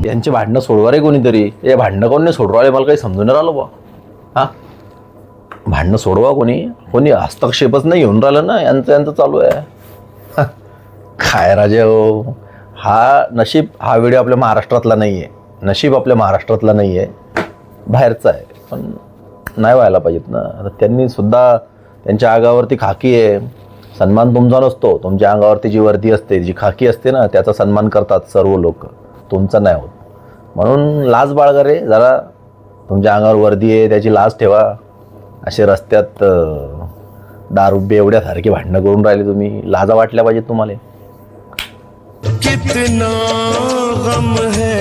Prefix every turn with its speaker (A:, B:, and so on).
A: यांचे भांडणं सोडवा रे कोणीतरी. हे भांडणं कोण नाही सोडवा रे, मला काही समजून नाही राहिलं बा. हा, भांडणं सोडवा कोणी हस्तक्षेपच नाही घेऊन राहिलं ना, यांचं चालू आहे. काय राजे हो, हा नशीब, हा व्हिडिओ आपल्या महाराष्ट्रातला नाही आहे, नशीब आपल्या महाराष्ट्रातला नाही आहे, बाहेरचा आहे. पण नाही व्हायला पाहिजेत ना. आता त्यांनी सुद्धा, त्यांच्या अंगावरती खाकी आहे, सन्मान तुमचा नसतो. तुमच्या अंगावरती जी वर्दी असते, जी खाकी असते ना, त्याचा सन्मान करतात सर्व लोक, तुमचा नाही होत. म्हणून लाज बाळगा रे जरा. तुमच्या अंगावर वर्दी आहे त्याची लाज ठेवा. असे रस्त्यात दारू बेवड्यासारखी भांडणं करून राहिले तुम्ही, लाजा वाटल्या पाहिजेत तुम्हाला.
B: कितना गम है